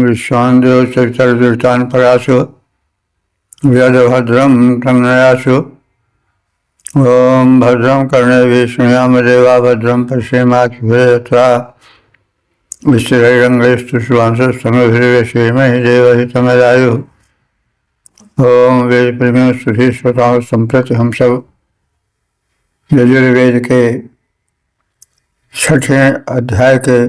विश्वान्देव चरितर्दृष्टान् परासु व्यदभद्रं तन्नयासु ओम भद्रं कर्णेभिः शृणुयामदेवा भद्रं पश्येमाक्षभिर्यथा विश्वैरङ्गैस्तुष्वांसस्तनभिर्यशेमहि देवहितमदायुः। ओम वेद प्रेमियों सुधी श्रोताओं, संप्रति हम सब यजुर्वेद के 6ठे अध्याय के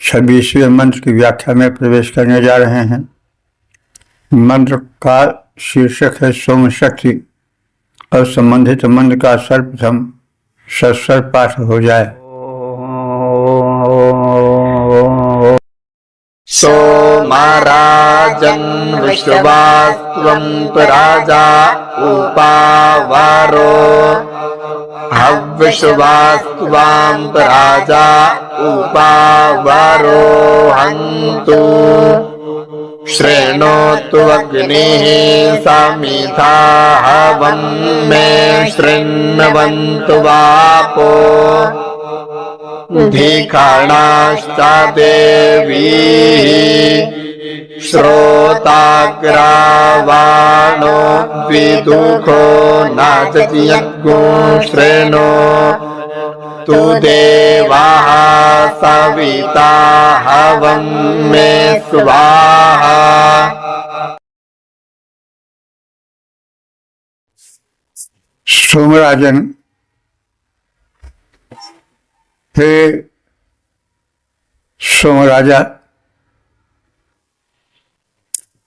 26वें मंत्र की व्याख्या में प्रवेश करने जा रहे हैं। मंत्र का शीर्षक है सोम शक्ति और संबंधित मंत्र का सर्वप्रथम सस्वर पाठ हो जाए। सोमराजन् विश्वास्त्वं राजा उपावारो हव्यश्वास्त्वां राजा उपावारो हन्तु शृणोतु अग्निः समिधा हवं मे शृण्वन्तु वापो धिखणाश्च देवीः श्रोताग्रावाणो विदुखो नाचति यज्ञो श्रेणो तु देवाः सविता हवं मे स्वाहा। सोमराजन, हे सोमराजा,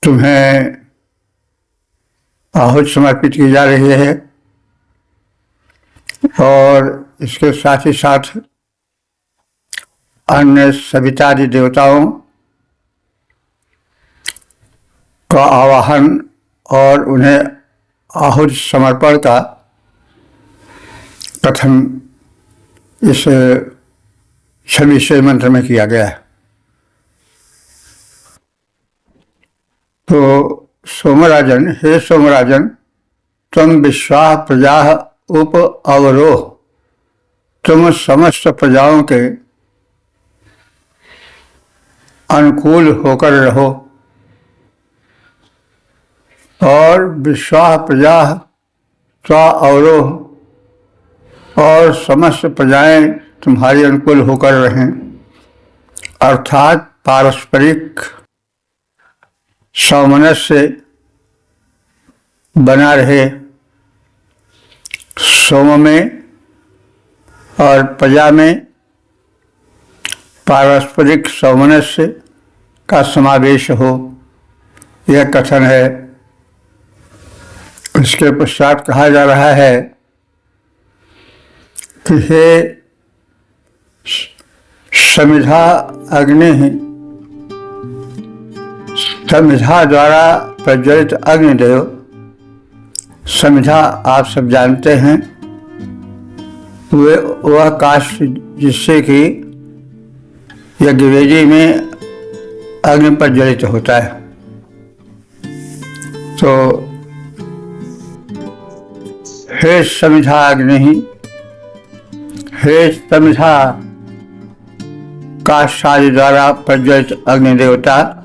तुम्हें आहुति समर्पित की जा रही है और इसके साथ ही साथ अन्य सवितादि देवताओं का आवाहन और उन्हें आहुति समर्पण का कथन इस 26वें मंत्र में किया गया है। तो सोमराजन, हे सोमराजन, तुम विश्वाः प्रजा उप अवरोह, तुम समस्त प्रजाओं के अनुकूल होकर रहो और विश्वाः प्रजा त्वा अवरोह, और समस्त प्रजाएं तुम्हारी अनुकूल होकर रहें, अर्थात पारस्परिक सामंजस्य बना रहे सोम में और प्रजा में पारस्परिक सामंजस्य का समावेश हो, यह कथन है। इसके पश्चात कहा जा रहा है कि हे समिधा अग्नि, समिधा द्वारा प्रज्वलित अग्निदेव, समिधा आप सब जानते हैं वह काष्ठ जिससे कि यज्ञवेदी में अग्नि प्रज्वलित होता है। तो हे समिधा अग्नि, हे समिधा काष्ठ आदि द्वारा प्रज्वलित अग्नि देवता,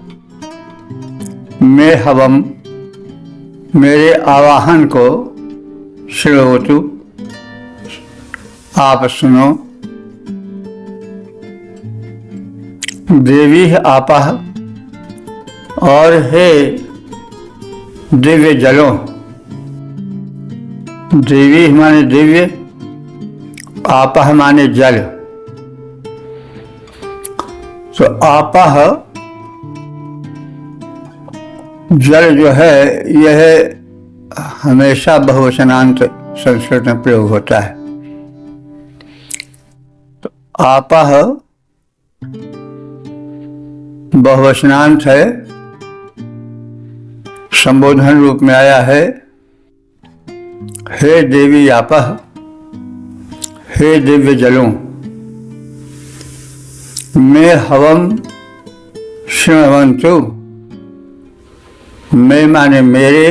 मैं हवम, मेरे आवाहन को श्रोतु, आप सुनो। देवी आपः, और हे दिव्य जलों, देवी माने दिव्य, आपः माने जल। तो आपः जल जो है यह हमेशा बहुवचनांत संस्कृत में प्रयोग होता है। तो आपः बहुवचनांत है, संबोधन रूप में आया है। हे देवी आपः, हे दिव्य जलों, मैं हवम शृण्वन्तु मैं माने मेरे,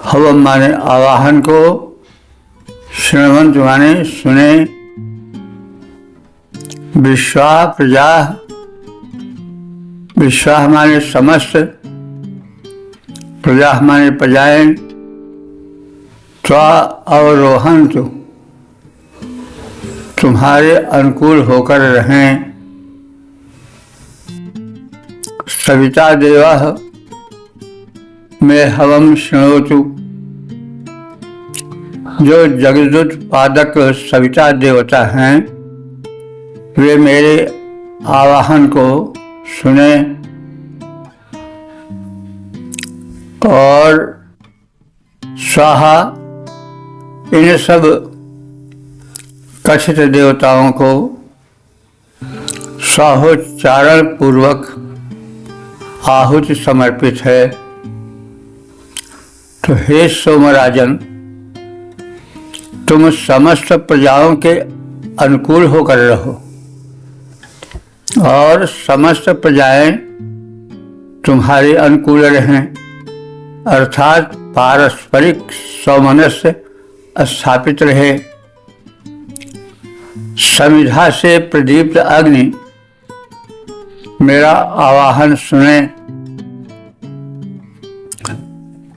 हवम माने आवाहन को, श्रवंत माने सुने, विश्वाह प्रजा, विश्वाह माने समस्त, प्रजा माने प्रजाएं, त्वा अवरोहन तो तुम्हारे अनुकूल होकर रहें। सविता देवः में हवम शृणोतु, जो जगदूत पादक सविता देवता हैं वे मेरे आवाहन को सुने और स्वाहा इन सब कथित देवताओं को स्वाहोच्चारण पूर्वक आहुति समर्पित है। तो हे सोमराजन, तुम समस्त प्रजाओं के अनुकूल होकर रहो और समस्त प्रजाएं तुम्हारे अनुकूल रहें, अर्थात पारस्परिक सौमनस्य स्थापित रहे। समिधा से प्रदीप्त अग्नि मेरा आवाहन सुने,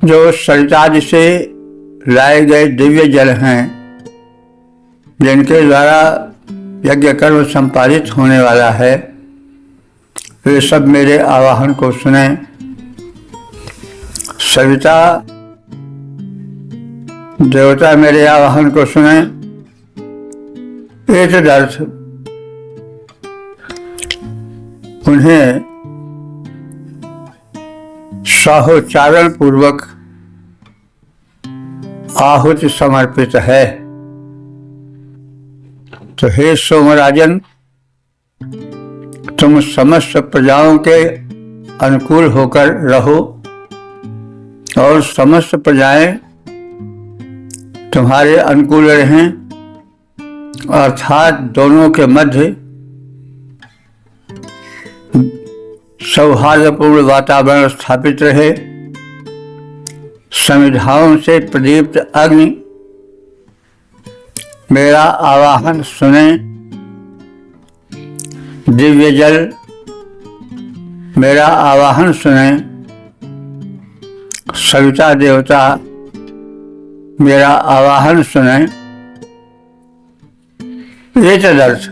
जो सरितादि से लाए गए दिव्य जल हैं, जिनके द्वारा यज्ञ कर्म संपादित होने वाला है, वे सब मेरे आवाहन को सुने। सविता देवता मेरे आवाहन को सुने। एतदर्थ उन्हें स्वाहोच्चारण पूर्वक आहुति समर्पित है। तो हे सोमराजन, तुम समस्त प्रजाओं के अनुकूल होकर रहो और समस्त प्रजाएं तुम्हारे अनुकूल रहें, अर्थात दोनों के मध्य सौहार्दपूर्ण वातावरण स्थापित रहे। समिधाओं से प्रदीप्त अग्नि मेरा आवाहन सुने, दिव्य जल मेरा आवाहन सुने, सविता देवता मेरा आवाहन सुने। ये तदर्थ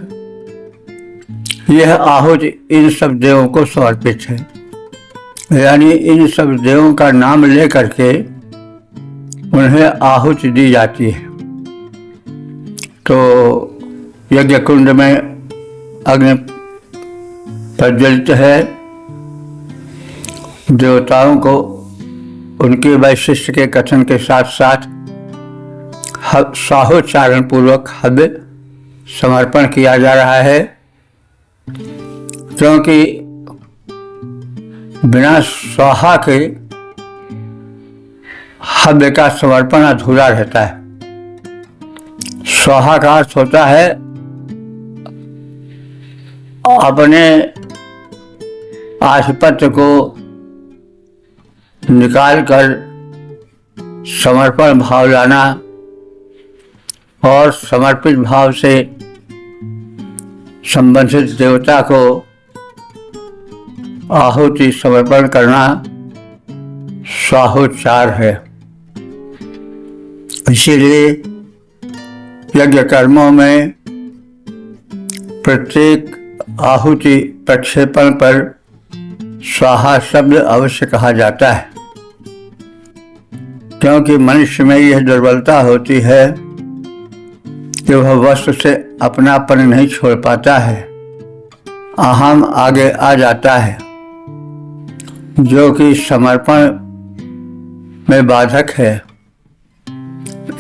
यह आहुति इन सब देवों को समर्पित है, यानी इन सब देवों का नाम लेकर के उन्हें आहुति दी जाती है। तो यज्ञ कुंड में अग्नि प्रज्वलित है, देवताओं को उनके वैशिष्ट के कथन के साथ साथ स्वाहोच्चारण पूर्वक हव्य समर्पण किया जा रहा है, क्योंकि बिना स्वाहा के हव्य का समर्पण अधूरा रहता है। स्वाहा का अर्थ होता है अपने आधिपत्य को निकालकर समर्पण भाव लाना और समर्पित भाव से संबंधित देवता को आहुति समर्पण करना स्वाहोच्चार है। इसीलिए यज्ञ कर्मों में प्रत्येक आहुति प्रक्षेपण पर स्वाहा शब्द अवश्य कहा जाता है, क्योंकि मनुष्य में यह दुर्बलता होती है कि वह वस्तु से अपनापन नहीं छोड़ पाता है, अहम आगे आ जाता है, जो कि समर्पण में बाधक है।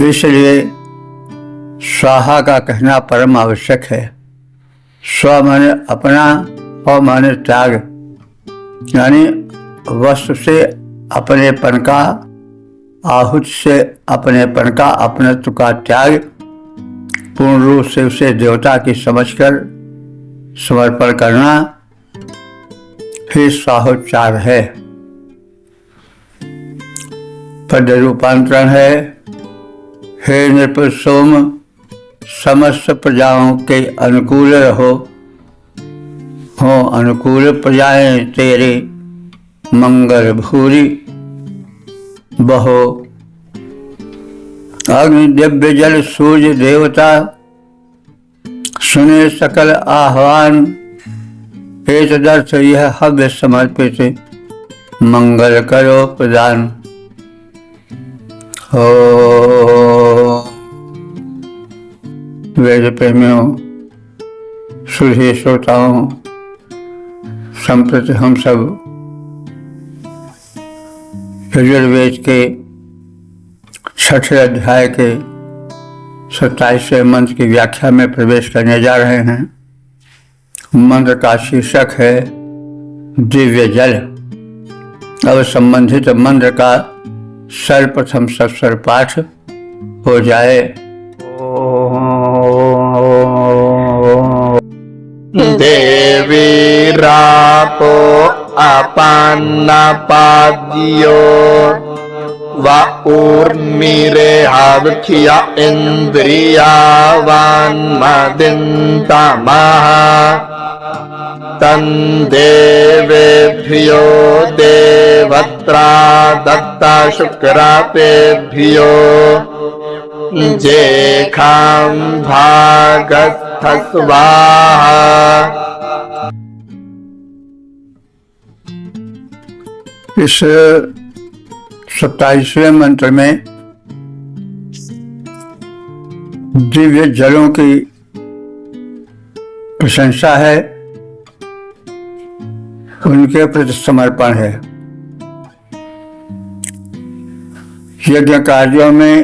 इसलिए स्वाहा का कहना परम आवश्यक है। स्व माने अपना और माने त्याग, यानी वस्तु से अपनेपन का, आहुति से अपनेपन का, अपनत्व का त्याग पूर्ण रूप से उसे देवता की समझकर समर्पण करना ही स्वाहोच्चार है। पद रूपांतरण है। हे नृप सोम, समस्त प्रजाओं के अनुकूल रहो, हो अनुकूल प्रजाएं तेरे, मंगल भूरी बहो। अग्नि दिव्य जल सूर्य देवता, सुने सकल आह्वान, एतदर्थ यह हव्य समर्पित, मंगल करो प्रदान। हो वेद प्रेमियों, सुधे श्रोताओं, संप्रति हम सब यजुर्वेद के 6ठे अध्याय के 27वें मंत्र की व्याख्या में प्रवेश करने जा रहे हैं। मंत्र का शीर्षक है दिव्य जल। अब संबंधित मंत्र का सर्वप्रथम सत्स्वर पाठ हो जाए। देवीरापो अपान्नपाद्यो वा ऊर्मिरेहावृथिया इन्द्रियावान्मदिन्तमः तन्देवेभ्यो देवत्रा दत्ता शुक्रापेभ्यो जेखां भागस्थ स्वाहा। इस 27वें मंत्र में दिव्य जलों की प्रशंसा है, उनके प्रति समर्पण है। यज्ञ कार्यों में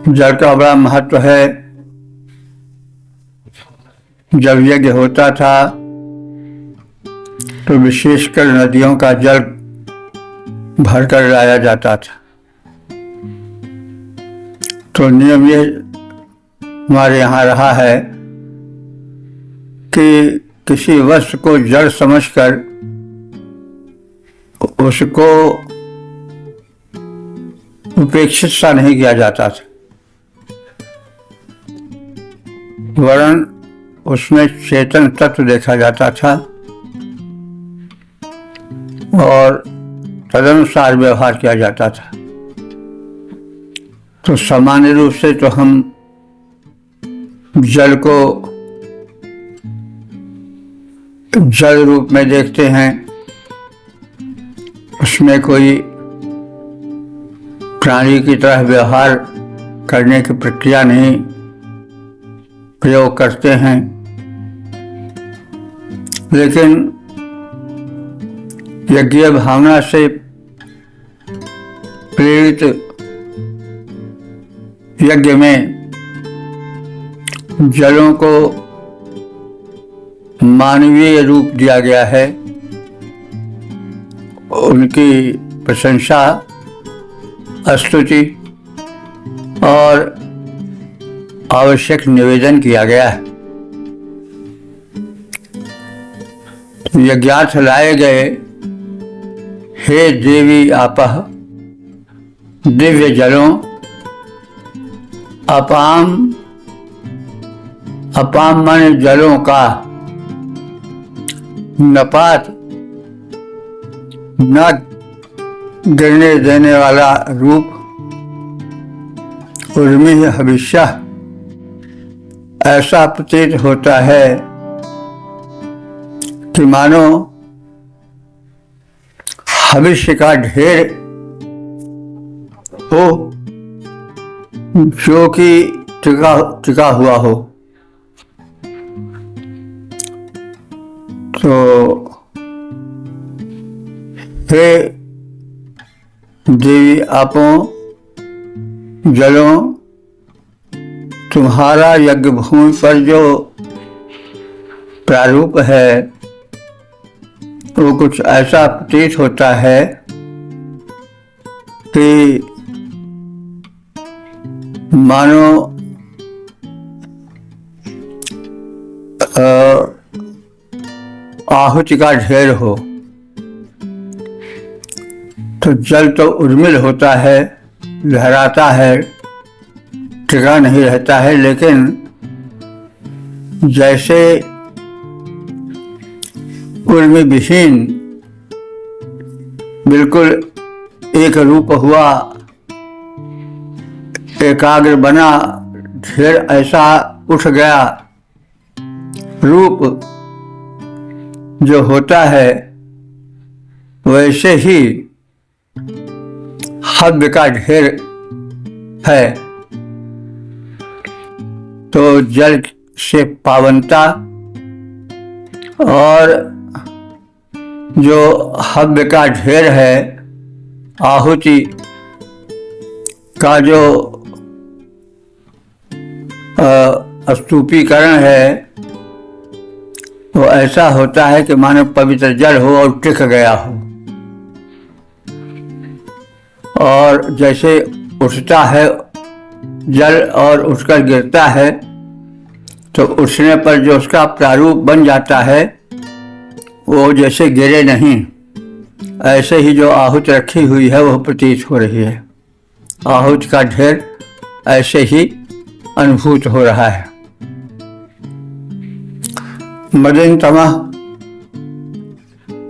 जल का बड़ा महत्व है। जब यज्ञ होता था तो विशेषकर नदियों का जल भरकर लाया जाता था। तो नियम ये हमारे यहाँ रहा है कि किसी वस्तु को जड़ समझकर उसको उपेक्षित सा नहीं किया जाता था, वरन उसमें चेतन तत्व देखा जाता था और तदनुसार व्यवहार किया जाता था। तो सामान्य रूप से तो हम जल को जल रूप में देखते हैं, उसमें कोई प्राणी की तरह व्यवहार करने की प्रक्रिया नहीं प्रयोग करते हैं। लेकिन यज्ञ भावना से प्रेरित यज्ञ में जलों को मानवीय रूप दिया गया है। उनकी प्रशंसा, स्तुति और आवश्यक निवेदन किया गया है। यज्ञार्थ लाए गए हे देवी आपः दिव्य जलों, अपाम अपाम मन जलों का, नपात न गिरने देने वाला रूप, उर्मी हविष्य, ऐसा प्रतीत होता है कि मानो भविष्य का ढेर हो जो कि टिका हुआ हो। तो हे देवी आपों जलों, तुम्हारा यज्ञ भूमि पर जो प्रारूप है वो कुछ ऐसा प्रतीत होता है कि मानो आहुति का ढेर हो। तो तो जल तो उर्मिल होता है, लहराता है, टिका नहीं रहता है, लेकिन जैसे उर्मि विहीन बिल्कुल एक रूप हुआ, एकाग्र बना, ढेर ऐसा उठ गया, रूप जो होता है वैसे ही हव्य का ढेर है। तो जल से पावनता और जो हव्य का ढेर है, आहुति का जो स्तूपीकरण है, वो ऐसा होता है कि मानो पवित्र जल हो और टिक गया हो। और जैसे उठता है जल और उठकर गिरता है, तो उठने पर जो उसका प्रारूप बन जाता है वो जैसे गिरे नहीं, ऐसे ही जो आहुति रखी हुई है वह प्रतीत हो रही है। आहुति का ढेर ऐसे ही अनुभूत हो रहा है। मदिन तमः,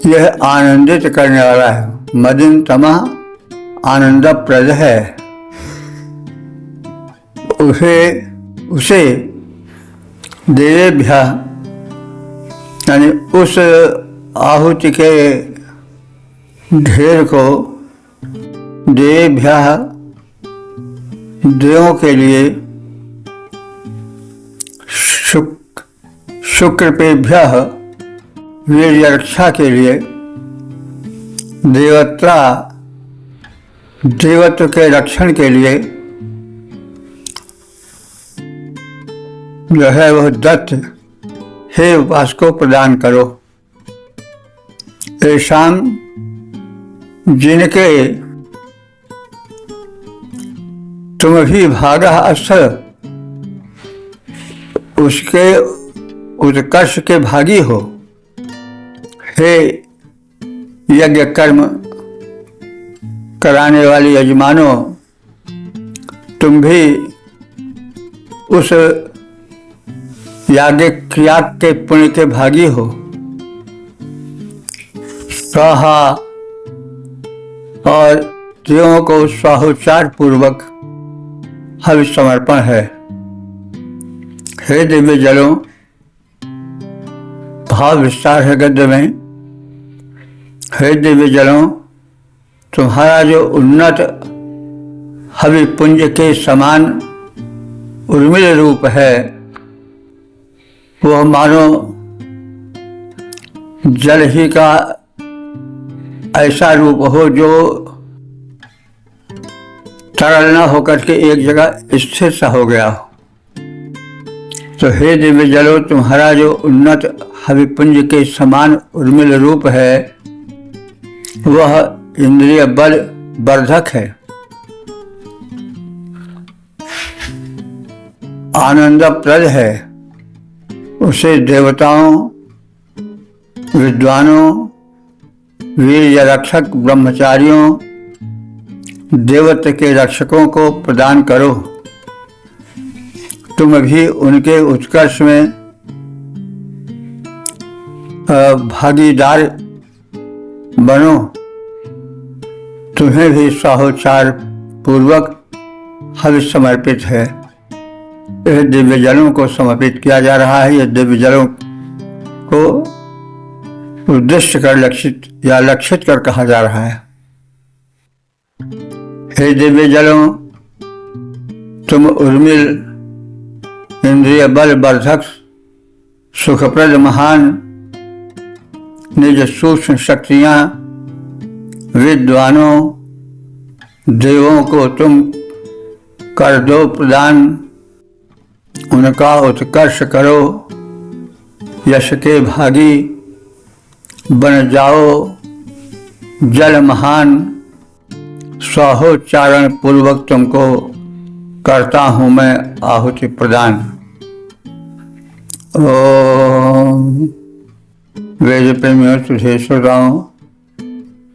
यह आनंदित करने वाला है। मदिन तमः आनंदप्रद है। उसे देवेभ्यः, यानी उस आहुति के ढेर को देवेभ्यः, देवों के लिए, शुक्रपेभ्यः, वीर्य रक्षा के लिए, देवत्व के रक्षण के लिए जो है वह दत्त, हे उपासको प्रदान करो। ऐशाम, जिनके तुम भी भागा अस्थ, उसके उत्कर्ष के भागी हो। हे यज्ञ कर्म कराने वाले यजमानों, तुम भी उस याग के पुण्य के भागी हो। स्वाहा, और देवों को स्वाहोच्चार पूर्वक हवि समर्पण है। हे दिव्य जलों, भाव विस्तार है गद्य में। हे दिव्य जलों, तुम्हारा जो उन्नत हवि पुंज के समान उर्मिल रूप है, वह मानो जल ही का ऐसा रूप हो जो तरल न होकर के एक जगह स्थिर सा हो गया हो। तो हे दिव्य जलो, तुम्हारा जो उन्नत हविपुंज के समान उर्मिल रूप है, वह इंद्रिय बल वर्धक है, आनंदप्रद है। उसे देवताओं, विद्वानों, वीर रक्षक ब्रह्मचारियों, देवत्व के रक्षकों को प्रदान करो। तुम भी उनके उत्कर्ष में भागीदार बनो। तुम्हें भी स्वाहोच्चार पूर्वक हवि समर्पित है। यह दिव्य जलों को समर्पित किया जा रहा है। यह दिव्य जलों को उद्देश्य कर लक्षित कर कहा जा रहा है। हे दिव्य जलों, तुम उर्मिल, इंद्रिय बल वर्धक, सुखप्रद, महान, निज सूक्ष्म शक्तियां, विद्वानों, देवों को तुम कर दो प्रदान। उनका उत्कर्ष करो, यश के भागी बन जाओ। जल महान, स्वाहोच्चारण पूर्वक तुमको करता हूं मैं आहुति प्रदान। ओम। वेद प्रेमियों, तुझे श्रोताओं,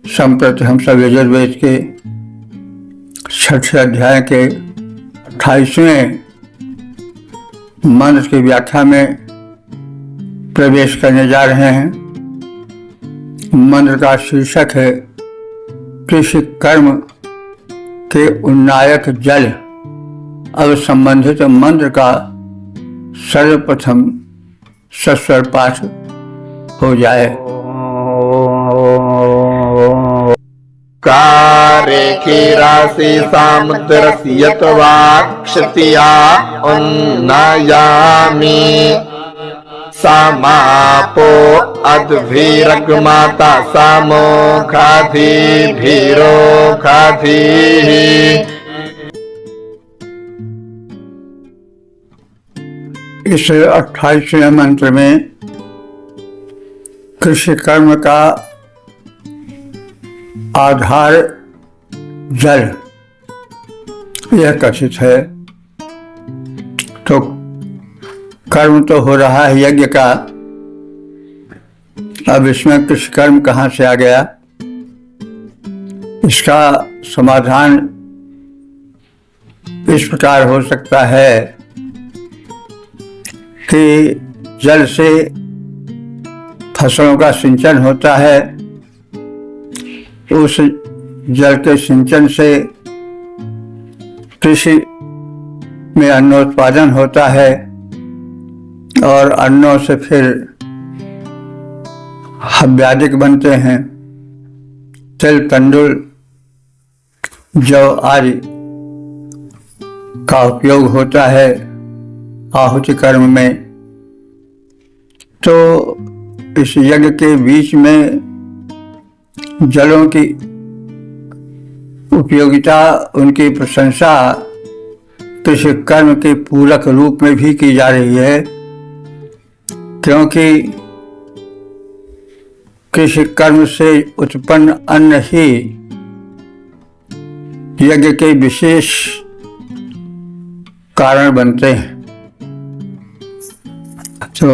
संप्रति हम सब यजुर्वेद के 6ठे अध्याय के 28वें मंत्र की व्याख्या में प्रवेश करने जा रहे हैं। मंत्र का शीर्षक है कृषि कर्म के उन्नायक जल। अब संबंधित मंत्र का सर्वप्रथम सस्वर पाठ हो जाए। कारेखी राशि सामुद्रस्य वा क्षतिया उन्नयामि समापो अद्भिरग्माता सामोघाधि भीरोघाधि। इस 28वें मंत्र में कृषि कर्म का आधार जल यह कथित है। तो कर्म तो हो रहा है यज्ञ का, अब इसमें कृषि कर्म कहाँ से आ गया? इसका समाधान इस प्रकार हो सकता है कि जल से फसलों का सिंचन होता है, उस जल के सिंचन से कृषि में अन्नोत्पादन होता है और अन्नों से फिर हव्यादिक बनते हैं। तिल, तंडुल, जौ आदि का उपयोग होता है आहुति कर्म में। तो इस यज्ञ के बीच में जलों की उपयोगिता, उनकी प्रशंसा कृषि कर्म के पूरक रूप में भी की जा रही है, क्योंकि कृषि कर्म से उत्पन्न अन्न ही यज्ञ के विशेष कारण बनते हैं। तो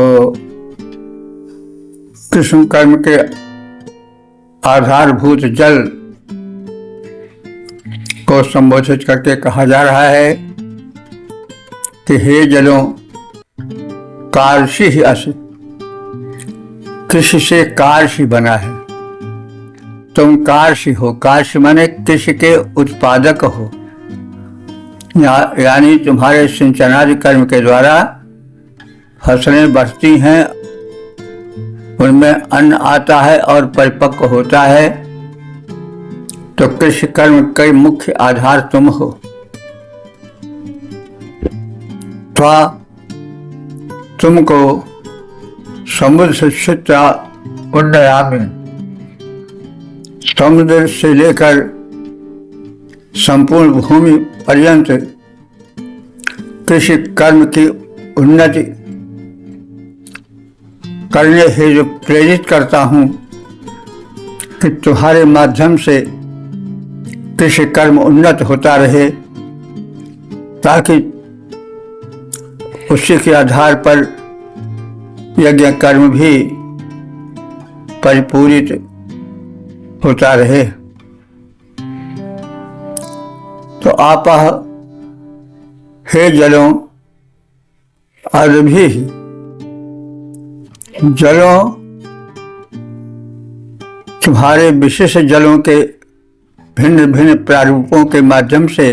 कृषि कर्म के आधारभूत जल को संबोधित करके कहा जा रहा है कि हे जलों, कार्षि ही असि, कृषि से कार्षि बना है। तुम कार्षि हो। कार्षि माने कृषि के उत्पादक हो, यानी तुम्हारे सिंचनादि कर्म के द्वारा फसलें बढ़ती हैं, उनमें अन्न आता है और परिपक्व होता है। तो कृषि कर्म के मुख्य आधार तुम हो। तो तुमको समुद्र शिक्षा उन्नयामि, समुद्र से लेकर संपूर्ण भूमि पर्यंत कृषि कर्म की उन्नति करने हेतु प्रेरित करता हूँ कि तुम्हारे माध्यम से कृषि कर्म उन्नत होता रहे, ताकि उसी के आधार पर यज्ञ कर्म भी परिपूरित होता रहे। तो आप हे जलों, अरभी जलों, तुम्हारे विशेष जलों के भिन्न भिन्न प्रारूपों के माध्यम से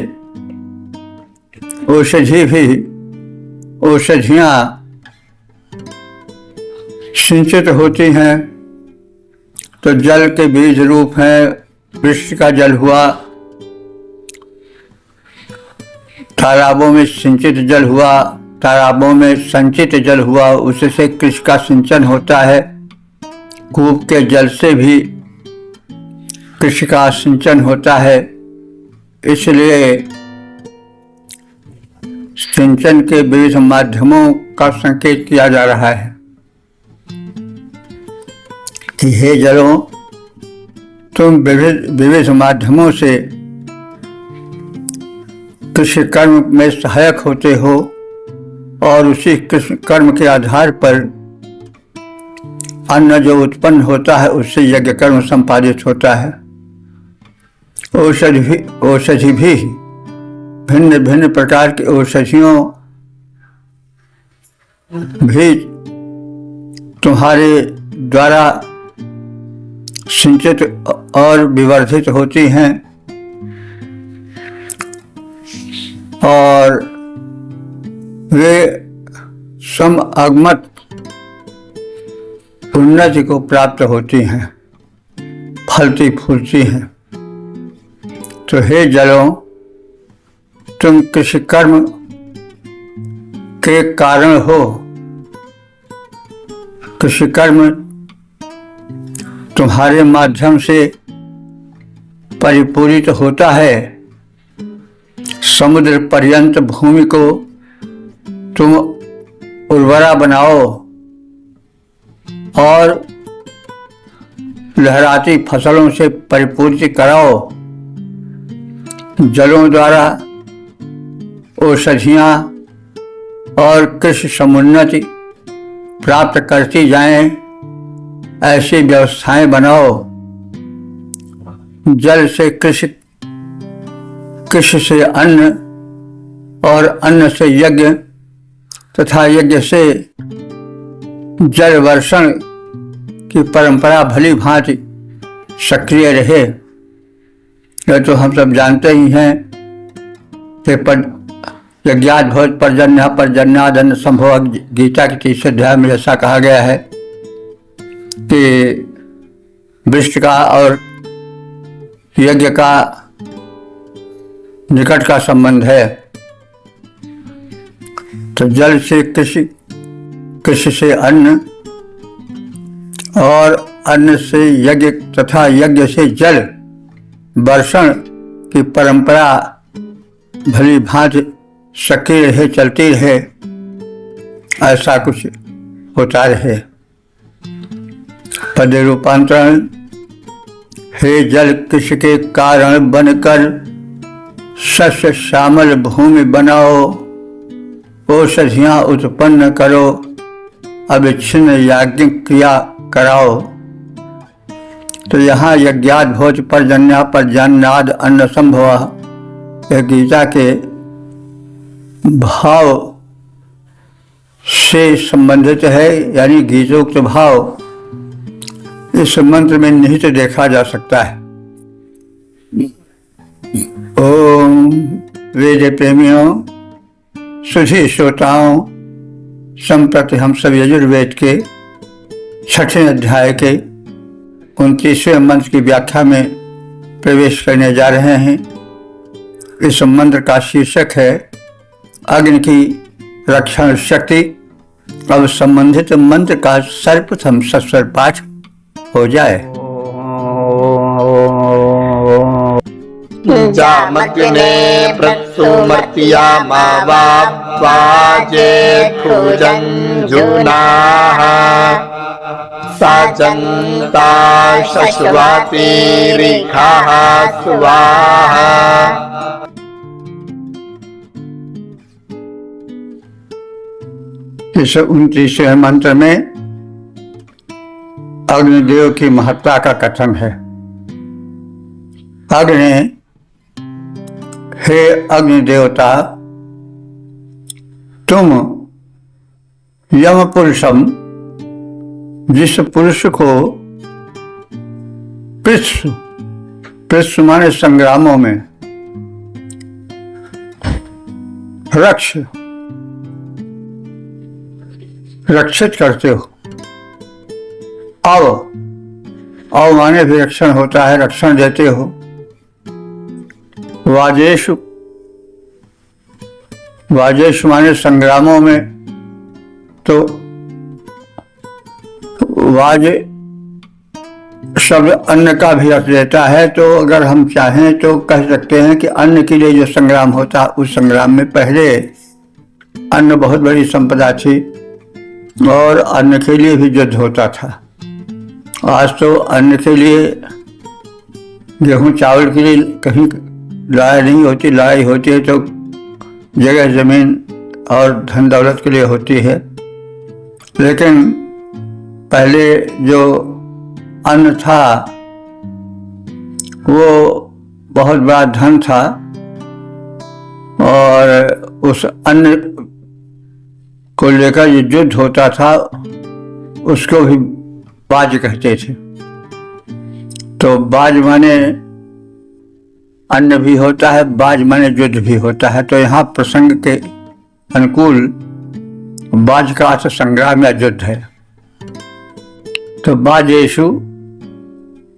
औषधियां सिंचित होती हैं। तो जल के बीज रूप हैं, वृक्ष का जल हुआ, तालाबों में सिंचित जल हुआ, तालाबों में संचित जल हुआ, उससे कृषि का सिंचन होता है। कूप के जल से भी कृषि का सिंचन होता है। इसलिए सिंचन के विविध माध्यमों का संकेत किया जा रहा है कि हे जलों, तुम विविध माध्यमों से कृषि कर्म में सहायक होते हो और उसी कृषि कर्म के आधार पर अन्न जो उत्पन्न होता है उससे यज्ञ कर्म संपादित होता है। औषधि भी भिन्न भिन्न प्रकार की औषधियों भी तुम्हारे द्वारा सिंचित और विवर्धित होती हैं और वे समअगमत उन्नति को प्राप्त होती हैं, फलती फूलती हैं। तो हे जलों, तुम किसी कर्म के कारण हो, किसी कर्म तुम्हारे माध्यम से परिपूरित होता है। समुद्र पर्यंत भूमि को तुम उर्वरा बनाओ और लहराती फसलों से परिपूरित कराओ। जलों द्वारा औषधियाँ और कृषि समुन्नति प्राप्त करती जाएं, ऐसी व्यवस्थाएं बनाओ। जल से कृषि, कृषि से अन्न और अन्न से यज्ञ तथा यज्ञ से जल वर्षण की परंपरा भली भांति सक्रिय रहे। यह तो हम सब जानते ही हैं कि यज्ञात भवत पर्जन्य पर्जन्यादन्न संभव, गीता के 30 अध्याय में ऐसा कहा गया है कि वृक्ष का और यज्ञ का निकट का संबंध है। तो जल से कृषि, कृषि से अन्न और अन्न से यज्ञ तथा यज्ञ से जल वर्षण की परंपरा भली भांति सक्रिय रहे, चलती रहे, ऐसा कुछ होता रहे। पद रूपांतरण। हे जल कृषि के कारण बनकर शस्य श्यामल भूमि बनाओ, औषधियाँ उत्पन्न करो, अविच्छिन्न याज्ञिक क्रिया कराओ। तो यहाँ यज्ञात भोज पर्जन्या पर्जन्याद अन्न संभव, यह गीता के भाव से संबंधित है, यानी गीतोक्त भाव इस मंत्र में निहित देखा जा सकता है। ओम वेद प्रेमियों, सुधी श्रोताओं, संप्रति हम सब यजुर्वेद के 6ठे अध्याय के 29वें मंत्र की व्याख्या में प्रवेश करने जा रहे हैं। इस मंत्र का शीर्षक है अग्नि की रक्षण शक्ति। अब संबंधित मंत्र का सर्वप्रथम सस्वर पाठ हो जाए। जामग्ने प्रत्सुमर्त्या मावाजे खुजंजुनाः साजन्ता शश्वाति रिखाः स्वाहा। इस 29वें मंत्र में अग्निदेव की महत्ता का कथन है। अग्नि, हे अग्नि देवता, तुम यम पुरुषम, जिस पुरुष को पृष्ठ माने संग्रामों में रक्षित करते हो। आओ माने भी रक्षण होता है, रक्षण देते हो। वाजेशु माने संग्रामों में, तो वाज शब्द अन्न का भी अर्थ देता है। तो अगर हम चाहें तो कह सकते हैं कि अन्न के लिए जो संग्राम होता, उस संग्राम में पहले अन्न बहुत बड़ी संपदा थी और अन्न के लिए भी युद्ध होता था। आज तो अन्न के लिए, गेहूं चावल के लिए कहीं लड़ाई नहीं होती। लड़ाई होती है तो जगह जमीन और धन दौलत के लिए होती है। लेकिन पहले जो अन्न था वो बहुत बड़ा धन था और उस अन्न को लेकर जो युद्ध होता था उसको भी बाज कहते थे। तो बाज माने अन्न भी होता है, बाज माने युद्ध भी होता है। तो यहाँ प्रसंग के अनुकूल बाज का अर्थ संग्राम या युद्ध है। तो बाजेषु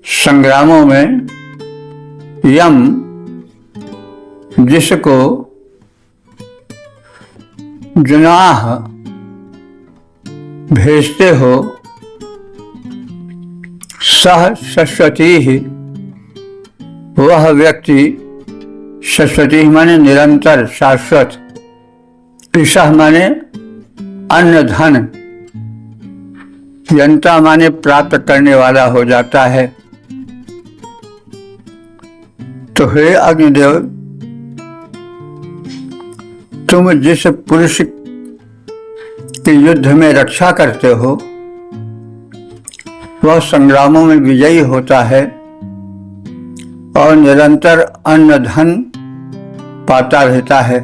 संग्रामों में यम जिसको जुनाह भेजते हो सह सरस्वती ही वह व्यक्ति, सरस्वती माने निरंतर शाश्वत, ईशा माने अन्न धन, जनता माने प्राप्त करने वाला हो जाता है। तो हे अग्निदेव, तुम जिस पुरुष के युद्ध में रक्षा करते हो वह संग्रामों में विजयी होता है और निरंतर अन्न धन पाता रहता है।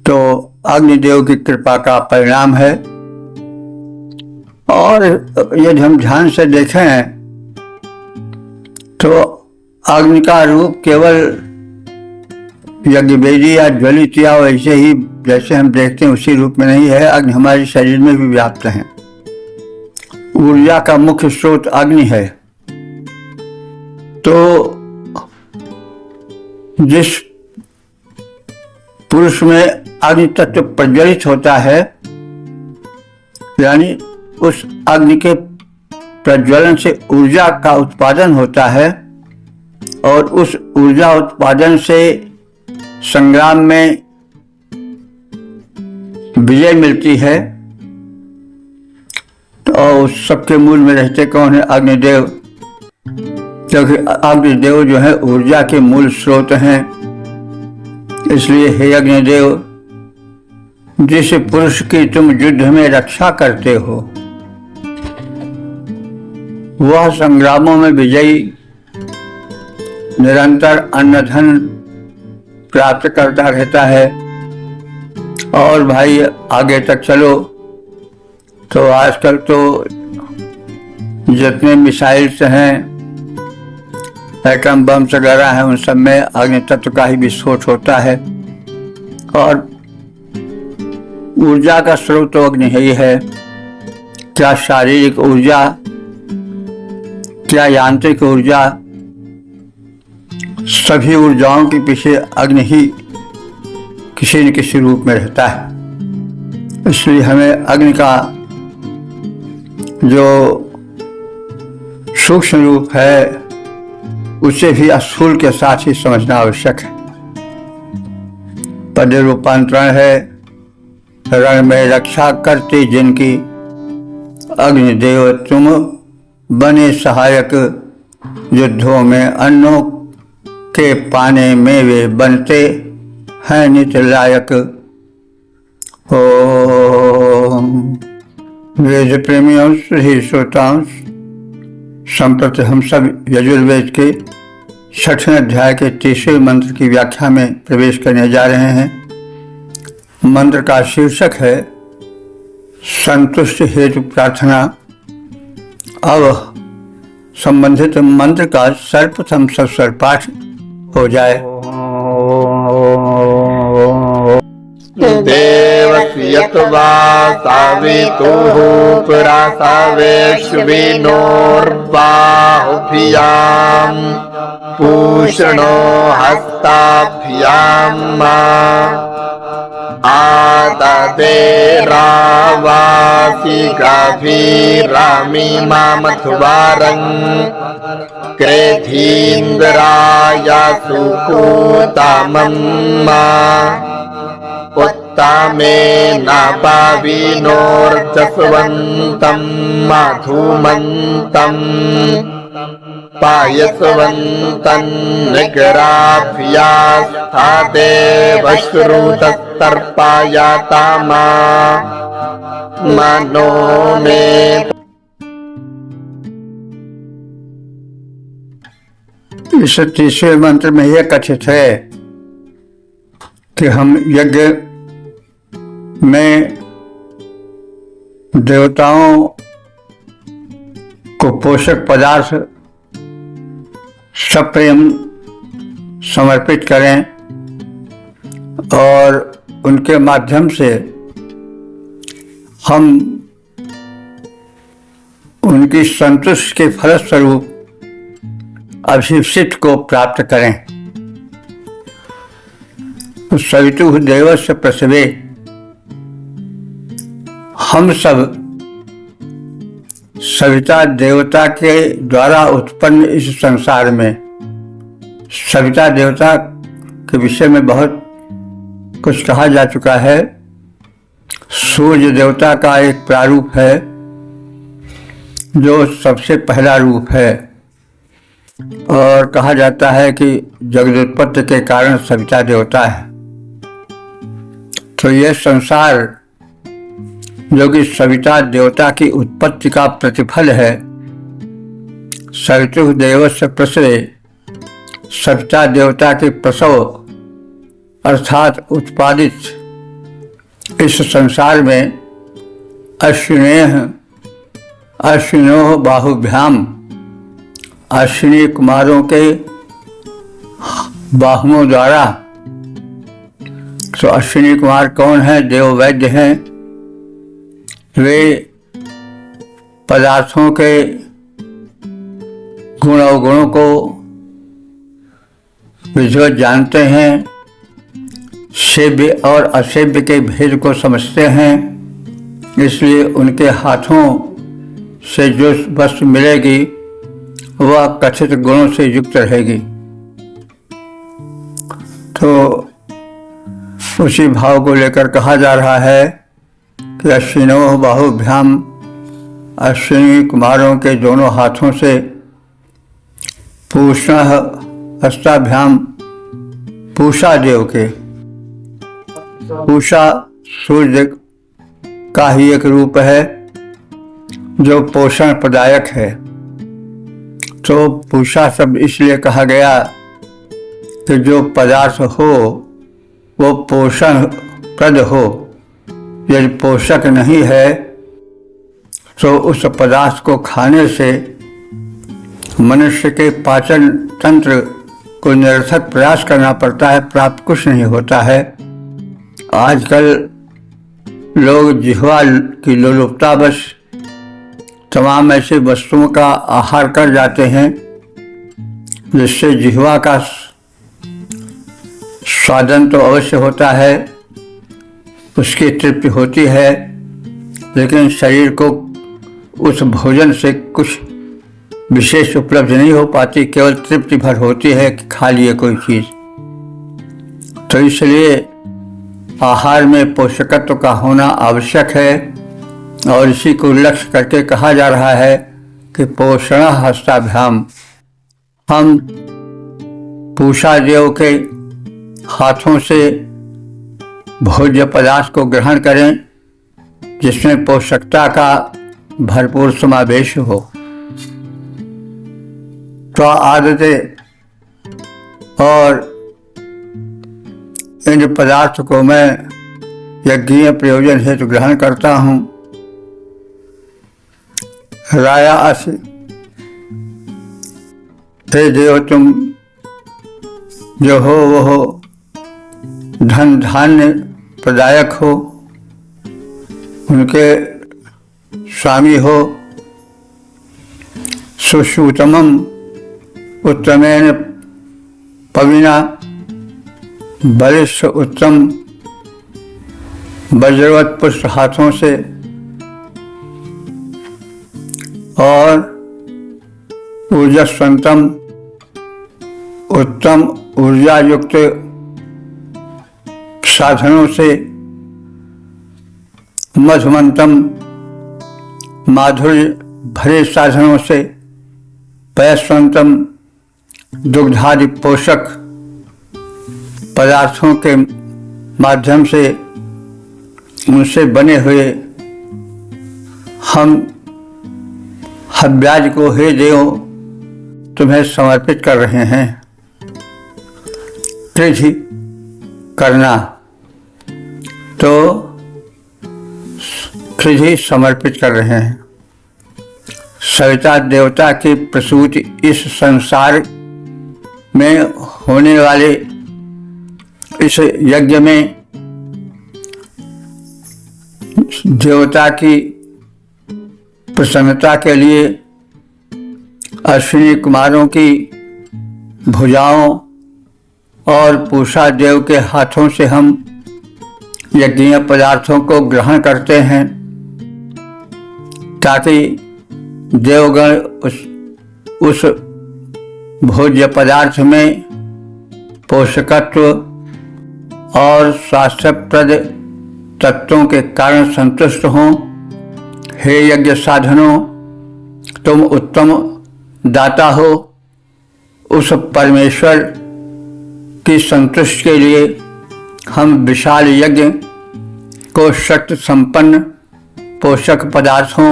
तो अग्निदेव की कृपा का परिणाम है। और यदि हम ध्यान से देखें तो अग्नि का रूप केवल यज्ञवेदी या ज्वलित या वैसे ही जैसे हम देखते हैं उसी रूप में नहीं है। अग्नि हमारे शरीर में भी व्याप्त है। ऊर्जा का मुख्य स्रोत अग्नि है। तो जिस पुरुष में अग्नि तत्व प्रज्वलित होता है, यानी उस अग्नि के प्रज्वलन से ऊर्जा का उत्पादन होता है और उस ऊर्जा उत्पादन से संग्राम में विजय मिलती है। और उस सबके मूल में रहते कौन है? अग्निदेव। क्योंकि अग्निदेव जो है ऊर्जा के मूल स्रोत हैं। इसलिए हे अग्निदेव, जिस पुरुष की तुम युद्ध में रक्षा करते हो वह संग्रामों में विजयी, निरंतर अन्न धन प्राप्त करता रहता है। और भाई आगे तक चलो तो आजकल तो जितने मिसाइल्स हैं, एटम बम्स वगैरह हैं, उन सब में अग्नि तत्व का ही विस्फोट होता है। और ऊर्जा का स्रोत तो अग्नि ही है। क्या शारीरिक ऊर्जा, क्या यांत्रिक ऊर्जा, सभी ऊर्जाओं के पीछे अग्नि ही किसी न किसी रूप में रहता है। इसलिए हमें अग्नि का जो सूक्ष्म रूप है उसे भी स्थूल के साथ ही समझना आवश्यक है। पद रूपांतरण है, रण में रक्षा करते जिनकी, अग्निदेव तुम बने सहायक, युद्धों में अन्नों के पाने में वे बनते हैं नित्य लायक। ओम। वेद प्रेमियों सही श्रोताओं, संप्रति हम सब यजुर्वेद के 6वें अध्याय के 30वें मंत्र की व्याख्या में प्रवेश करने जा रहे हैं। मंत्र का शीर्षक है संतुष्ट हेतु प्रार्थना। अब संबंधित मंत्र का सर्वप्रथम सस्वर पाठ हो जाए। देवस्यत्वा सावितुः पुरा सावेश्विनोर्बाहुभ्यां पूषणो हस्ताभ्याम् आददे रावासी गाभीरामीमामथुवारं क्रेधीन्द्राय सुकूतमम्मा उत्तमेन पाविनोर्जस्वन्तं मधुमन्तं पायस्वन्तं निग्राभ्यास्तादेवश्रुतस्तर्पायातामा मनो मे। इस 30वें मंत्र में यह कथित है कि हम यज्ञ में देवताओं को पोषक पदार्थ सप्रेम समर्पित करें और उनके माध्यम से हम उनकी संतुष्टि के फलस्वरूप अभिषिक्त को प्राप्त करें। सवितुः देवस्य प्रसवे, हम सब सविता देवता के द्वारा उत्पन्न इस संसार में, सविता देवता के विषय में बहुत कुछ कहा जा चुका है। सूर्य देवता का एक प्रारूप है जो सबसे पहला रूप है और कहा जाता है कि जगदुत्पत्ति के कारण सविता देवता है। तो यह संसार जो कि सविता देवता की उत्पत्ति का प्रतिफल है, सवितुः देवस्य प्रसवे, सविता देवता के प्रसव अर्थात उत्पादित इस संसार में अश्विनोः बाहुभ्याम, अश्विनी कुमारों के बाहुओं द्वारा। तो अश्विनी कुमार कौन है? देव वैद्य हैं। वे पदार्थों के गुण अवगुणों को विधिवत जानते हैं, सेव्य और असेव्य के भेद को समझते हैं, इसलिए उनके हाथों से जो वस्तु मिलेगी वह कथित गुणों से युक्त रहेगी। तो उसी भाव को लेकर कहा जा रहा है कि अश्विनोः बाहुभ्याम, अश्विनी कुमारों के दोनों हाथों से, पूषणः हस्ताभ्याम, पूषा देव के, पूषा सूर्य का ही एक रूप है जो पोषण प्रदायक है। तो पूषा शब्द इसलिए कहा गया कि जो पदार्थ हो वो पोषण प्रद हो। यदि पोषक नहीं है तो उस पदार्थ को खाने से मनुष्य के पाचन तंत्र को निरर्थक प्रयास करना पड़ता है, प्राप्त कुछ नहीं होता है। आजकल लोग जिह्वा की लोलुपतावश तमाम ऐसी वस्तुओं का आहार कर जाते हैं जिससे जिह्वा का स्वादन तो अवश्य होता है, उसकी तृप्ति होती है, लेकिन शरीर को उस भोजन से कुछ विशेष उपलब्धि नहीं हो पाती, केवल तृप्ति भर होती है कि खा लिए कोई चीज। तो इसलिए आहार में पोषकत्व का होना आवश्यक है और इसी को लक्ष्य करके कहा जा रहा है कि पोषण हस्ताभ्याम, हम पूषा देव के हाथों से भोज्य पदार्थ को ग्रहण करें जिसमें पोषकता का भरपूर समावेश हो। तो आदतें और इन पदार्थ को मैं यज्ञीय प्रयोजन हेतु ग्रहण करता हूँ। राया अस्य, हे देव तुम जो हो वो हो, धन धान्य प्रदायक हो, उनके स्वामी हो। सुश्रुतमं उत्तमेन पविना, बलिष्ठ उत्तम वज्रवत पुष्ट हाथों से और ऊर्जस्वंतम उत्तम ऊर्जा युक्त साधनों से, मधुमंतम माधुर्य भरे साधनों से, पयस्वंतम दुग्धादि पोषक पदार्थों के माध्यम से उनसे बने हुए हम हव्याज को हे देव तुम्हें समर्पित कर रहे हैं। कृधि करना, तो कृधि समर्पित कर रहे हैं। सविता देवता की प्रसूति इस संसार में होने वाले इस यज्ञ में देवता की प्रसन्नता के लिए अश्विनी कुमारों की भुजाओं और पूषा देव के हाथों से हम यज्ञीय पदार्थों को ग्रहण करते हैं, ताकि देवगण उस भोज्य पदार्थ में पोषकत्व और स्वास्थ्यप्रद तत्वों के कारण संतुष्ट हों। हे यज्ञ साधनों, तुम उत्तम दाता हो। उस परमेश्वर की संतुष्टि के लिए हम विशाल यज्ञ को शक्ति संपन्न पोषक पदार्थों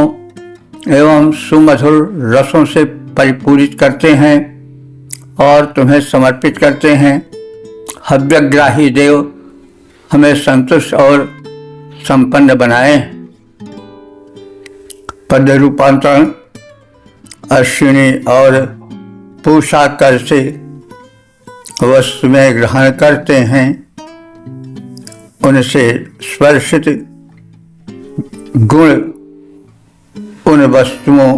एवं सुमधुर रसों से परिपूरित करते हैं और तुम्हें समर्पित करते हैं। हव्यग्राही देव हमें संतुष्ट और संपन्न बनाए। पद रूपांतरण अश्विनी और पूषा कर से वस्तु में ग्रहण करते हैं, उनसे स्पर्शित गुण उन वस्तुओं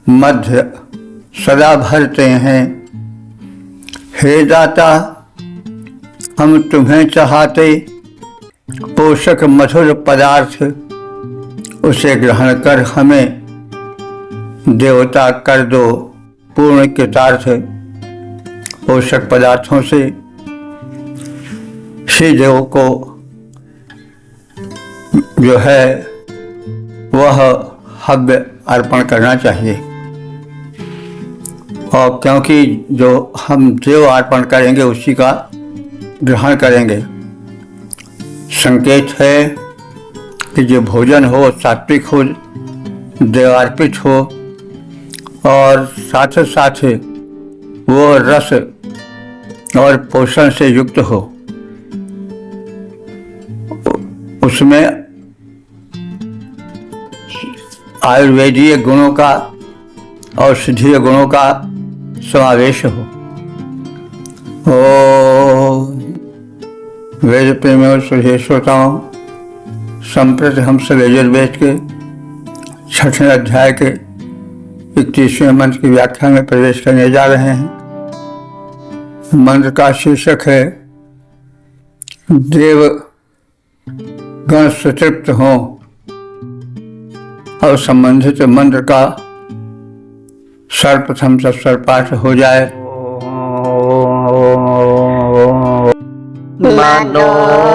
मध्य सदा भरते हैं। हे दाता, हम तुम्हें चाहते पोषक मधुर पदार्थ उसे ग्रहण कर हमें देवता कर दो। पूर्ण कृतार्थ पोषक पदार्थों से श्री देव को जो है वह हव्य अर्पण करना चाहिए। और क्योंकि जो हम देव अर्पण करेंगे उसी का ग्रहण करेंगे, संकेत है कि जो भोजन हो सात्विक हो, देवार्पित हो और साथ साथ वो रस और पोषण से युक्त हो। उसमें आयुर्वेदीय गुणों का औषधीय गुणों का समावेश हो। वेद प्रेमियों सुधे श्रोताओं, संप्रति हम सब यजुर्वेद के 6वें अध्याय के 31वें मंत्र की व्याख्या में प्रवेश करने जा रहे हैं। मंत्र का शीर्षक है देव गण सुतृप्त हों और संबंधित मंत्र का सर्वप्रथम सत्सर पाठ हो जाए। मनो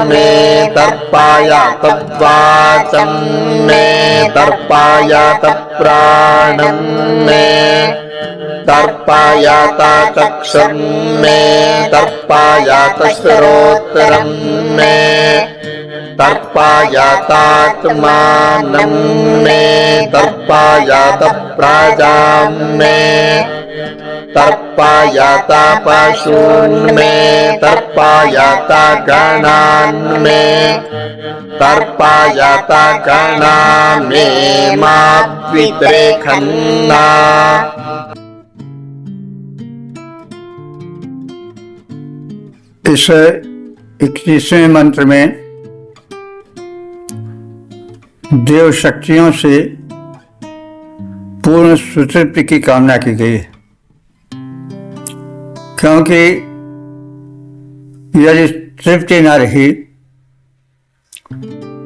में तर्पायात वाचं में तर्पायात प्राणं में तर्पायात चक्षुं में तर्पायात श्रोत्रं में तर्पायातात्मानं में तर्पायात प्राजां में तर्पायाता पशून् में तर्पायाता गणान् में तर्पायाता गणा में माद्वित्रेखन्ना। इस 31वें मंत्र में देव शक्तियों से पूर्ण सुतृप्ति की कामना की गई है, क्योंकि यदि तृप्ति न रही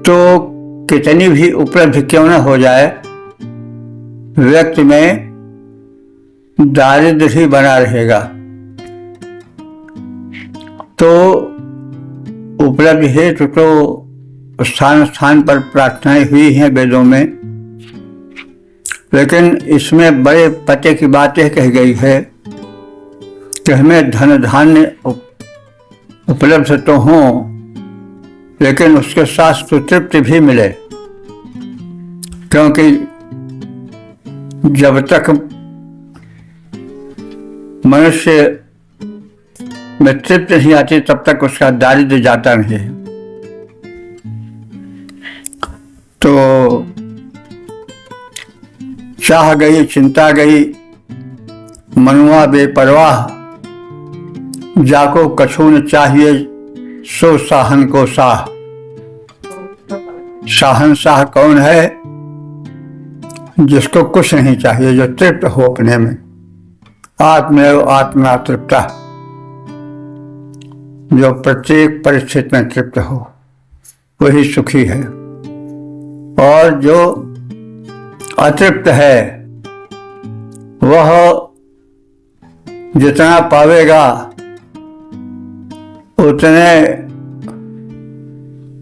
तो कितनी भी उपलब्धि क्यों न हो जाए, व्यक्ति में दारिद्र्य ही बना रहेगा। तो उपलब्धि हेतु तो स्थान स्थान पर प्रार्थनाएं हुई हैं वेदों में, लेकिन इसमें बड़े पते की बात यह कही गई है कि हमें धन धान्य उपलब्ध तो हों, लेकिन उसके साथ सुतृप्ति भी मिले, क्योंकि जब तक मनुष्य में तृप्ति नहीं आती तब तक उसका दारिद्र्य जाता नहीं है। तो चाह गई चिंता गई, मनुआ बेपरवाह, जाको कछु न चाहिए सो साहन को साह। शाहनशाह कौन है? जिसको कुछ नहीं चाहिए, जो तृप्त हो अपने में। आत्मेव आत्मा तृप्ता, जो प्रत्येक परिस्थिति में तृप्त हो वही सुखी है। और जो अतृप्त है वह जितना पावेगा उतने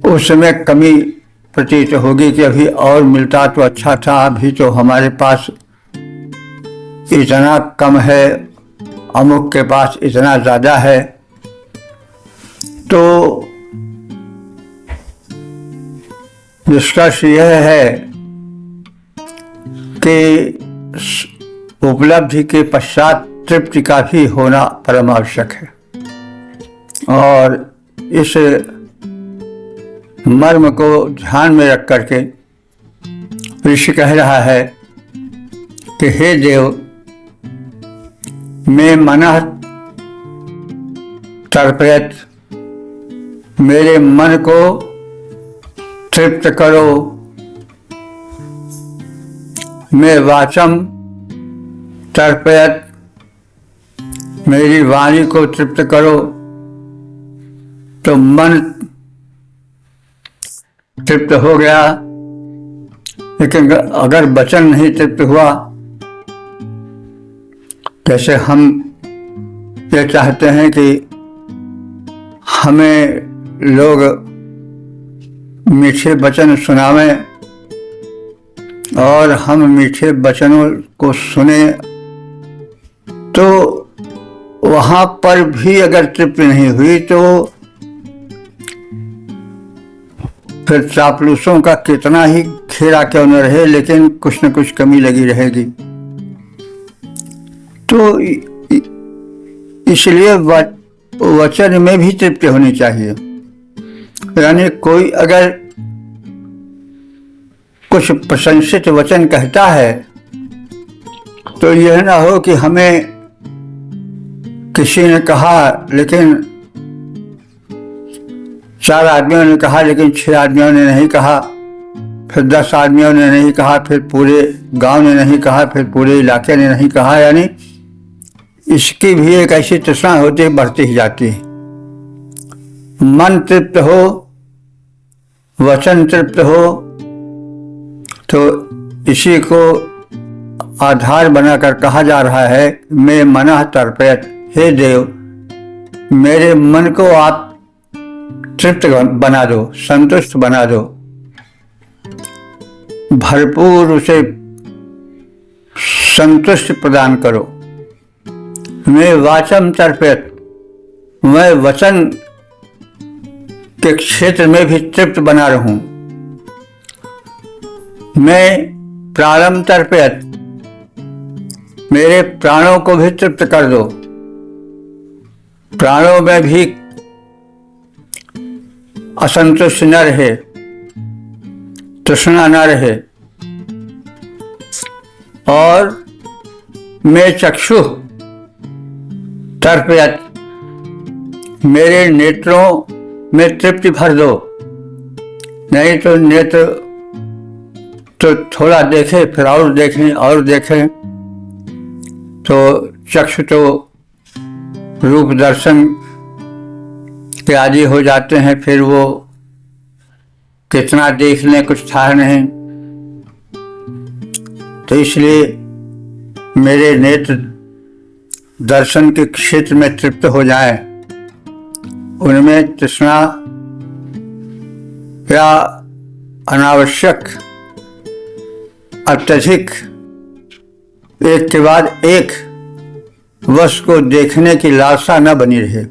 उसमें कमी प्रतीत होगी कि अभी और मिलता तो अच्छा था, अभी तो हमारे पास इतना कम है, अमुक के पास इतना ज्यादा है। तो निष्कर्ष यह है कि उपलब्धि के पश्चात तृप्ति का भी होना परम आवश्यक है। और इस मर्म को ध्यान में रख करके ऋषि कह रहा है कि हे देव, मैं मनः तर्पयत, मेरे मन को तृप्त करो। मैं वाचम तर्पयत, मेरी वाणी को तृप्त करो। तो मन तृप्त हो गया, लेकिन अगर वचन नहीं तृप्त हुआ, जैसे हम ये चाहते हैं कि हमें लोग मीठे वचन सुनावें और हम मीठे वचनों को सुने, तो वहां पर भी अगर तृप्ति नहीं हुई तो फिर चापलूसों का कितना ही खेरा क्यों न रहे, लेकिन कुछ न कुछ कमी लगी रहेगी। तो इसलिए वचन में भी तृप्ति होनी चाहिए। यानी कोई अगर कुछ प्रशंसित वचन कहता है तो यह ना हो कि हमें किसी ने कहा लेकिन 4 आदमियों ने कहा लेकिन 6 आदमियों ने नहीं कहा, फिर 10 आदमियों ने नहीं कहा, फिर पूरे गांव ने नहीं कहा, फिर पूरे इलाके ने नहीं कहा। यानी इसकी भी एक ऐसी तृष्णा होती है, बढ़ती ही जाती है। मन तृप्त हो, वचन तृप्त हो, तो इसी को आधार बनाकर कहा जा रहा है मैं मनः तर्पयत, हे देव मेरे मन को आप तृप्त बना दो, संतुष्ट बना दो, भरपूर उसे संतुष्ट प्रदान करो। मैं वाचम तर्पयत, मैं वचन के क्षेत्र में भी तृप्त बना रहूं। मैं प्राणम तर्पयत, मेरे प्राणों को भी तृप्त कर दो, प्राणों में भी असंतुष्ट न रहे, तृष्णा न रहे। और मैं चक्षु तर्पयत, मेरे नेत्रों में तृप्ति भर दो। नहीं तो नेत्र तो थोड़ा देखे फिर और देखें और देखें, तो चक्षु तो रूप दर्शन के आदि हो जाते हैं, फिर वो कितना देख लें कुछ था नहीं। तो इसलिए मेरे नेत्र दर्शन के क्षेत्र में तृप्त हो जाए, उनमें तृष्णा या अनावश्यक अत्यधिक एक के बाद एक वस्तु को देखने की लालसा न बनी रहे।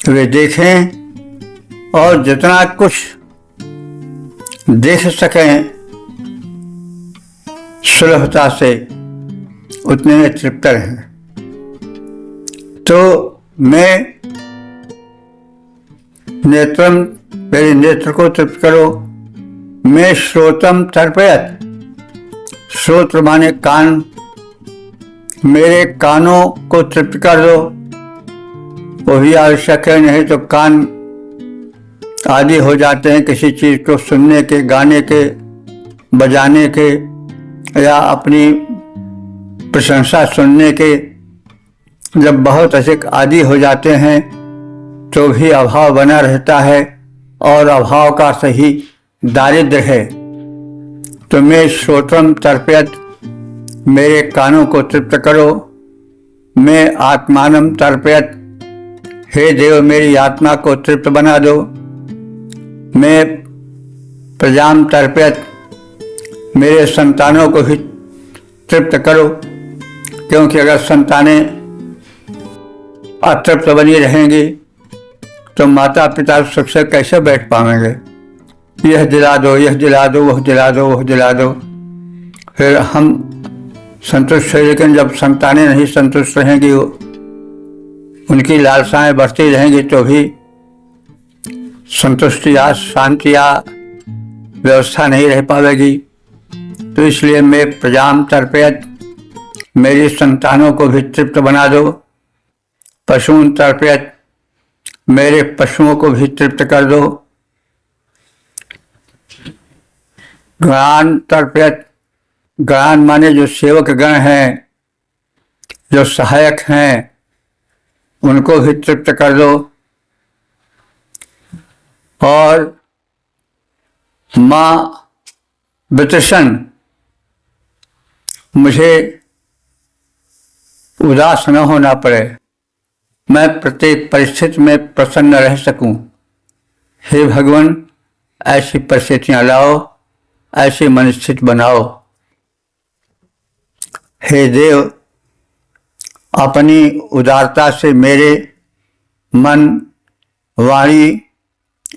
वे देखें और जितना कुछ देख सकें सुलभता से, उतने में तृप्त रहें। तो मैं नेत्रम, मेरे नेत्र को तृप्त करो। मैं श्रोतम तर्पयत, श्रोत्र माने कान, मेरे कानों को तृप्त कर दो। वो भी आवश्यक है, नहीं तो कान आदि हो जाते हैं किसी चीज को सुनने के, गाने के, बजाने के, या अपनी प्रशंसा सुनने के। जब बहुत अधिक आदि हो जाते हैं तो भी अभाव बना रहता है, और अभाव का सही दारिद्र्य है। तो मैं श्रोत्रम तर्पयत, मेरे कानों को तृप्त करो। मैं आत्मानम तर्पयत, हे देव मेरी आत्मा को तृप्त बना दो। मैं प्रजाम तर्पयत, मेरे संतानों को भी तृप्त करो, क्योंकि अगर संतानें अतृप्त बनी रहेंगी तो माता पिता सुख से कैसे बैठ पाएंगे। यह दिला दो, यह दिला दो, वह दिला दो, वह दिला दो, फिर हम संतुष्ट हैं। लेकिन जब संतानें नहीं संतुष्ट रहेंगी, उनकी लालसाएं बढ़ती रहेंगी, तो भी संतुष्टि या शांति या व्यवस्था नहीं रह पाएगी। तो इसलिए मैं प्रजाम तर्पयत, मेरी संतानों को भी तृप्त बना दो। पशुन तर्पयत, मेरे पशुओं को भी तृप्त कर दो। गणान तर्पयत, गणान माने जो सेवक गण हैं, जो सहायक हैं, उनको भी तृप्त कर दो। और माँ वितृषण, मुझे उदास न होना पड़े, मैं प्रत्येक परिस्थिति में प्रसन्न रह सकूं। हे भगवान, ऐसी परिस्थितियां लाओ, ऐसी मनस्थिति बनाओ। हे देव, अपनी उदारता से मेरे मन, वाणी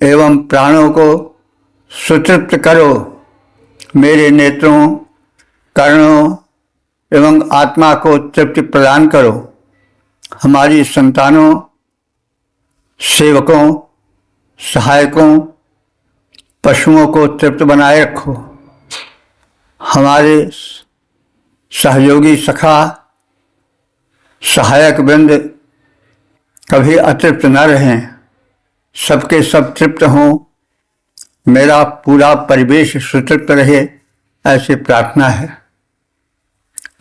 एवं प्राणों को सुतृप्त करो। मेरे नेत्रों, कर्णों एवं आत्मा को तृप्ति प्रदान करो। हमारी संतानों, सेवकों, सहायकों, पशुओं को तृप्त बनाए रखो। हमारे सहयोगी सखा, सहायक वृंद कभी अतृप्त न रहें, सबके सब तृप्त हों, मेरा पूरा परिवेश सुतृप्त रहे, ऐसी प्रार्थना है।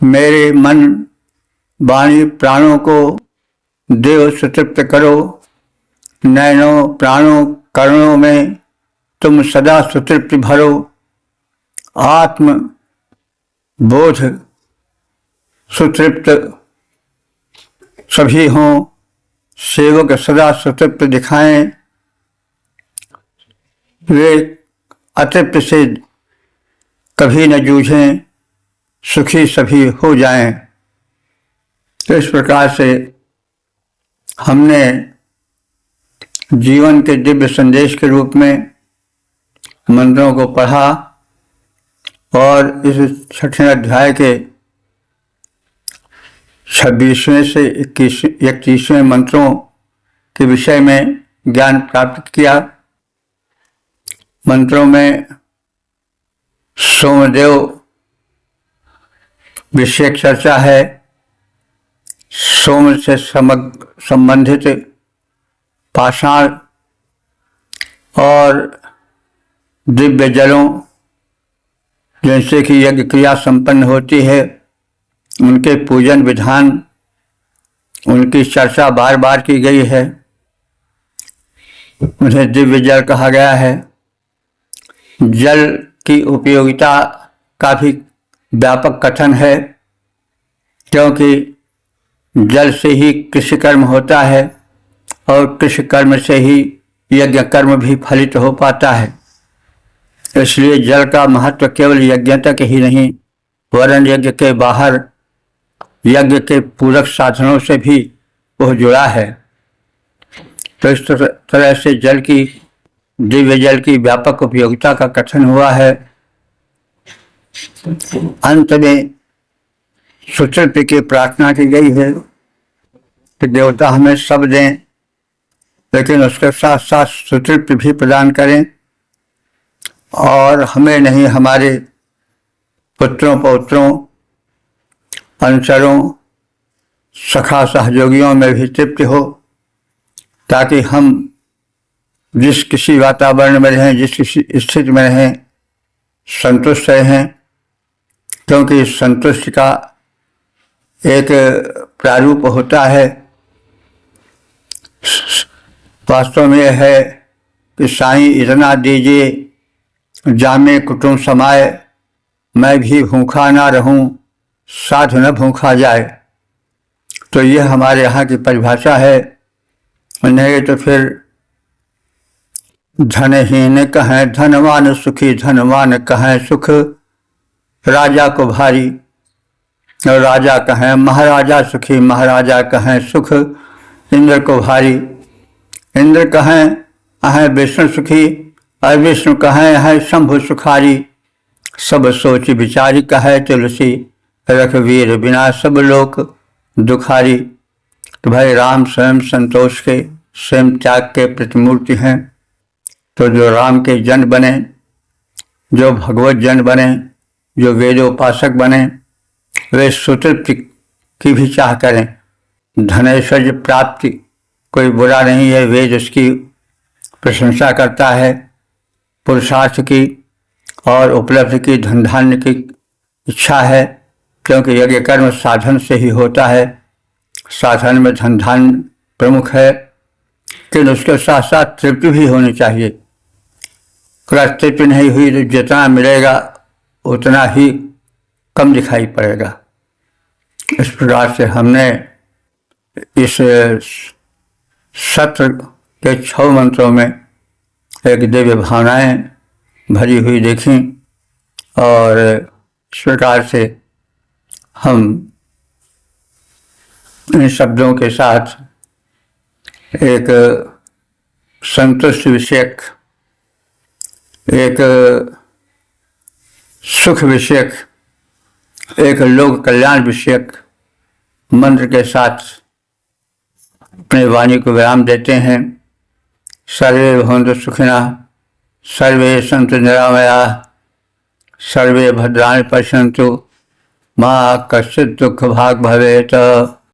मेरे मन, वाणी, प्राणों को देव सुतृप्त करो। नयनों, प्राणों, कर्णों में तुम सदा सुतृप्ति भरो। आत्म बोध सुतृप्त सभी हों, सेवक सदा सुतृप्त दिखाएं, वे अतृप्त से कभी न जूझें, सुखी सभी हो जाएं। तो इस प्रकार से हमने जीवन के दिव्य संदेश के रूप में मंत्रों को पढ़ा, और इस 6ठे अध्याय के 26वें से 31वें मंत्रों के विषय में ज्ञान प्राप्त किया। मंत्रों में सोमदेव विषय चर्चा है। सोम से संबंधित पाषाण और दिव्य जलों, जैसे कि यज्ञ क्रिया संपन्न होती है, उनके पूजन विधान, उनकी चर्चा बार बार की गई है। उन्हें दिव्य जल कहा गया है। जल की उपयोगिता का भी व्यापक कथन है, क्योंकि जल से ही कृषि कर्म होता है, और कृषि कर्म से ही यज्ञ कर्म भी फलित हो पाता है। इसलिए जल का महत्व केवल यज्ञ तक ही नहीं, वरन यज्ञ के बाहर यज्ञ के पूरक साधनों से भी वह जुड़ा है। तो इस तरह से जल की, दिव्य जल की व्यापक उपयोगिता का कथन हुआ है। अंत में सुतृप्ति की प्रार्थना की गई है। कि देवता हमें सब दें, लेकिन उसके साथ साथ सुतृप्ति भी प्रदान करें, और हमें नहीं, हमारे पुत्रों पौत्रों अनुचरों सखा सहयोगियों में भी तृप्ति हो, ताकि हम जिस किसी वातावरण में रहें, जिस किसी स्थिति में रहें, संतुष्ट रहें। क्योंकि संतुष्टि का एक प्रारूप होता है। वास्तव में यह है कि साईं इतना दीजिए जामे कुटुंब समाए, मैं भी भूखा ना रहूं, साधु न भूखा जाए। तो यह हमारे यहाँ की परिभाषा है। नहीं तो फिर धनहीन कहें धनवान सुखी, धनवान कहें सुख राजा को भारी, और राजा कहें महाराजा सुखी, महाराजा कहें सुख इंद्र को भारी। इंद्र कहें अहें विष्णु सुखी, और विष्णु कहें अहें शंभु सुखारी। सब सोच विचारी कहे तुलसी, रघुवीर बिना सब लोक दुखारी। तो भाई राम स्वयं संतोष के, स्वयं त्याग के प्रतिमूर्ति हैं। तो जो राम के जन बने, जो भगवत जन बने, जो वेदोपासक बने, वे सुतृप्ति की भी चाह करें। धनेश्वर्य प्राप्ति कोई बुरा नहीं है, वेद उसकी प्रशंसा करता है। पुरुषार्थ की और उपलब्धि की, धन धान्य की इच्छा है, क्योंकि यज्ञ कर्म साधन से ही होता है। साधन में धन धान्य प्रमुख है, लेकिन उसके साथ साथ तृप्ति भी होनी चाहिए। अगर तृप्ति नहीं हुई तो जितना मिलेगा उतना ही कम दिखाई पड़ेगा। इस प्रकार से हमने इस सत्र के 6 मंत्रों में एक दिव्य भावनाएं भरी हुई देखी, और इस प्रकार से हम इन शब्दों के साथ एक संतुष्ट विषयक, एक सुख विषयक, एक लोक कल्याण विषयक मंत्र के साथ अपनी वाणी को विराम देते हैं। सर्वे भवन्तु सुखिनः, सर्वे सन्तु निरामयाः, सर्वे भद्राणि पश्यन्तु, मा कश्चित् दुःखभाग् भवेत्।